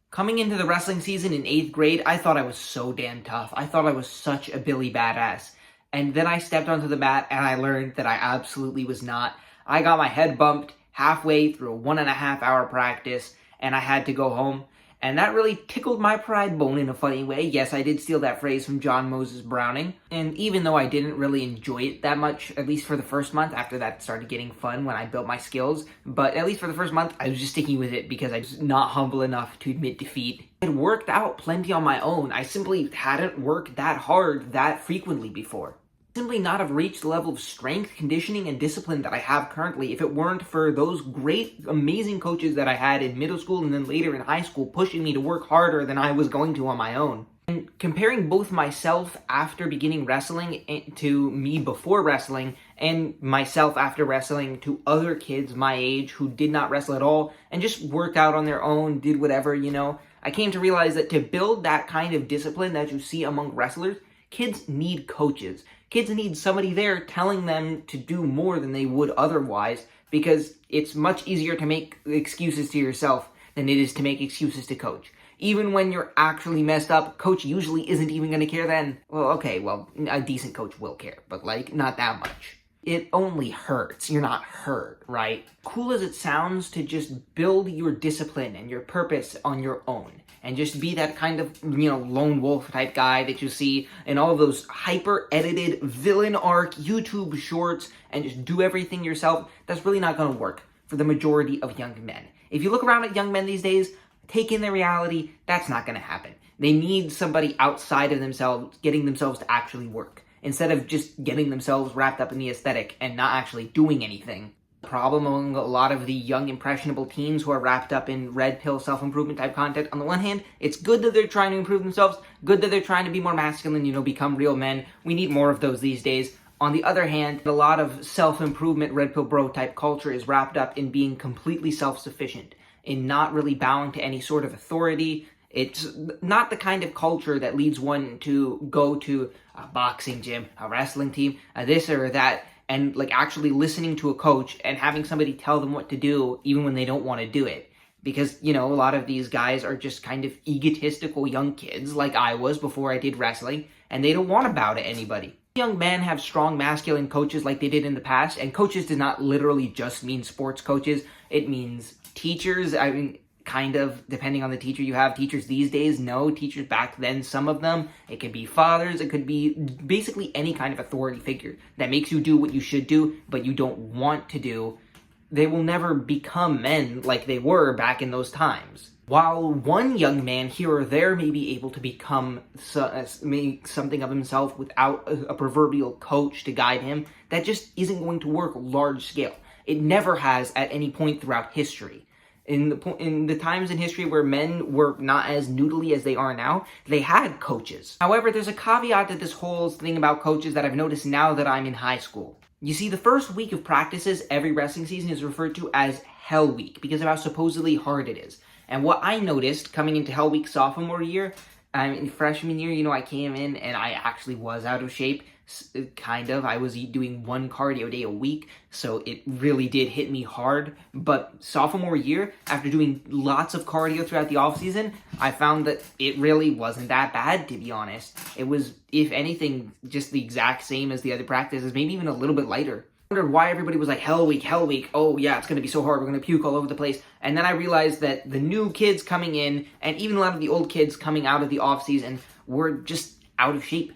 Coming into the wrestling season in 8th grade, I thought I was so damn tough. I thought I was such a Billy Badass. And then I stepped onto the mat and I learned that I absolutely was not. I got my head bumped halfway through a 1.5 hour practice and I had to go home. And that really tickled my pride bone in a funny way. Yes, I did steal that phrase from John Moses Browning. And even though I didn't really enjoy it that much, at least for the first month, after that started getting fun when I built my skills, but at least for the first month, I was just sticking with it because I was not humble enough to admit defeat. I had worked out plenty on my own. I simply hadn't worked that hard that frequently before. Simply not have reached the level of strength, conditioning, and discipline that I have currently if it weren't for those great, amazing coaches that I had in middle school and then later in high school pushing me to work harder than I was going to on my own. And comparing both myself after beginning wrestling to me before wrestling and myself after wrestling to other kids my age who did not wrestle at all and just worked out on their own, did whatever, I came to realize that to build that kind of discipline that you see among wrestlers, kids need coaches. Kids need somebody there telling them to do more than they would otherwise because it's much easier to make excuses to yourself than it is to make excuses to coach. Even when you're actually messed up, coach usually isn't even going to care then. Well, a decent coach will care, but not that much. It only hurts. You're not hurt, right? Cool as it sounds to just build your discipline and your purpose on your own. And just be that kind of, lone wolf type guy that you see in all of those hyper-edited villain arc YouTube shorts and just do everything yourself. That's really not going to work for the majority of young men. If you look around at young men these days, take in the reality, that's not going to happen. They need somebody outside of themselves, getting themselves to actually work, instead of just getting themselves wrapped up in the aesthetic and not actually doing anything. Problem among a lot of the young impressionable teens who are wrapped up in red pill self-improvement type content. On the one hand, it's good that they're trying to improve themselves, good that they're trying to be more masculine, become real men. We need more of those these days. On the other hand, a lot of self-improvement red pill bro type culture is wrapped up in being completely self-sufficient, in not really bowing to any sort of authority. It's not the kind of culture that leads one to go to a boxing gym, a wrestling team, this or that, and actually listening to a coach and having somebody tell them what to do even when they don't want to do it. Because, a lot of these guys are just kind of egotistical young kids like I was before I did wrestling, and they don't want to bow to anybody. Young men have strong masculine coaches like they did in the past, and coaches does not literally just mean sports coaches. It means teachers. Kind of, depending on the teacher you have. Teachers these days, no. Teachers back then, some of them. It could be fathers. It could be basically any kind of authority figure that makes you do what you should do, but you don't want to do. They will never become men like they were back in those times. While one young man here or there may be able to become make something of himself without a proverbial coach to guide him, that just isn't going to work large scale. It never has at any point throughout history. In the times in history where men were not as noodly as they are now, they had coaches. However, there's a caveat to this whole thing about coaches that I've noticed now that I'm in high school. You see, the first week of practices every wrestling season is referred to as Hell Week because of how supposedly hard it is. And what I noticed coming into Hell Week sophomore year, in freshman year, I came in and I actually was out of shape. Kind of. I was doing one cardio day a week, so it really did hit me hard. But sophomore year, after doing lots of cardio throughout the off season, I found that it really wasn't that bad, to be honest. It was, if anything, just the exact same as the other practices, maybe even a little bit lighter. I wondered why everybody was like, Hell Week, oh yeah, it's going to be so hard, we're going to puke all over the place. And then I realized that the new kids coming in, and even a lot of the old kids coming out of the off season, were just out of shape.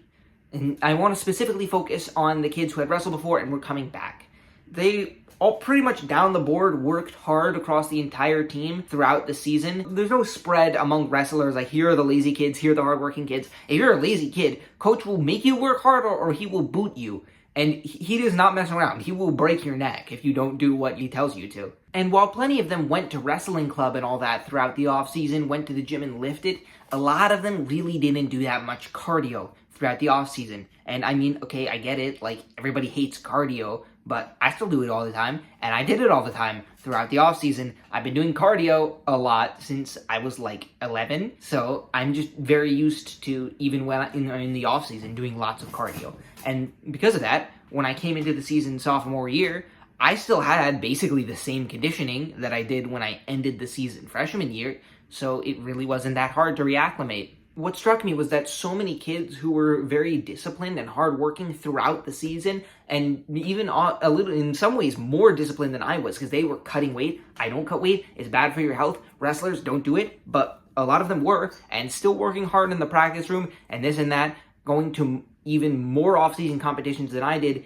And I want to specifically focus on the kids who had wrestled before and were coming back. They all pretty much down the board worked hard across the entire team throughout the season. There's no spread among wrestlers, like here are the lazy kids, here are the hardworking kids. If you're a lazy kid, coach will make you work harder or he will boot you. And he does not mess around. He will break your neck if you don't do what he tells you to. And while plenty of them went to wrestling club and all that throughout the off season, went to the gym and lifted, a lot of them really didn't do that much cardio throughout the off season. And I mean, okay, I get it, everybody hates cardio, but I still do it all the time, and I did it all the time throughout the off season. I've been doing cardio a lot since I was 11, so I'm just very used to, even when in the off season, doing lots of cardio. And because of that, when I came into the season sophomore year, I still had basically the same conditioning that I did when I ended the season freshman year. so it really wasn't that hard to reacclimate. What struck me was that so many kids who were very disciplined and hardworking throughout the season, and even a little, in some ways, more disciplined than I was, because they were cutting weight. I don't cut weight. It's bad for your health. Wrestlers don't do it, but a lot of them were, and still working hard in the practice room, and this and that, going to even more off-season competitions than I did,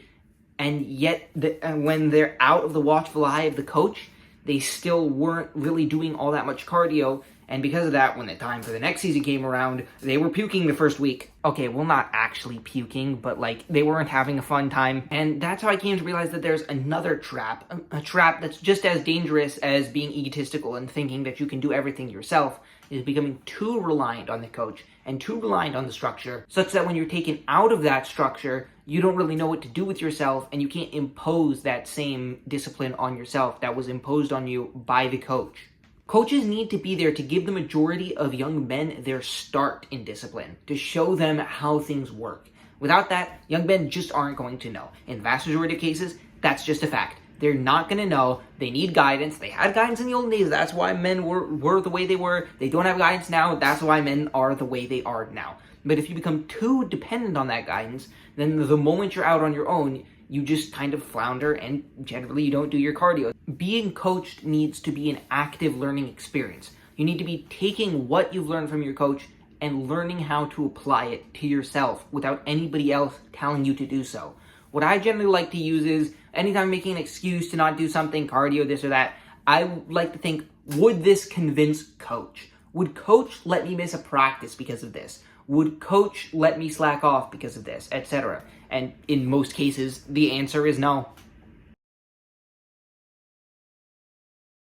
and yet when they're out of the watchful eye of the coach, they still weren't really doing all that much cardio. And because of that, when the time for the next season came around, they were puking the first week. Okay, well, not actually puking, but like they weren't having a fun time. And that's how I came to realize that there's another trap, a trap that's just as dangerous as being egotistical and thinking that you can do everything yourself, is becoming too reliant on the coach and too reliant on the structure, such that when you're taken out of that structure, you don't really know what to do with yourself, and you can't impose that same discipline on yourself that was imposed on you by the coach. Coaches need to be there to give the majority of young men their start in discipline, to show them how things work. Without that, young men just aren't going to know. In the vast majority of cases, that's just a fact. They're not going to know. They need guidance. They had guidance in the olden days. That's why men were the way they were. They don't have guidance now. That's why men are the way they are now. But if you become too dependent on that guidance, then the moment you're out on your own, you just kind of flounder, and generally you don't do your cardio. Being coached needs to be an active learning experience. You need to be taking what you've learned from your coach and learning how to apply it to yourself without anybody else telling you to do so. What I generally like to use is, anytime I'm making an excuse to not do something, cardio, this or that, I like to think, would this convince coach? Would coach let me miss a practice because of this? Would coach let me slack off because of this, etc.? And in most cases, the answer is no.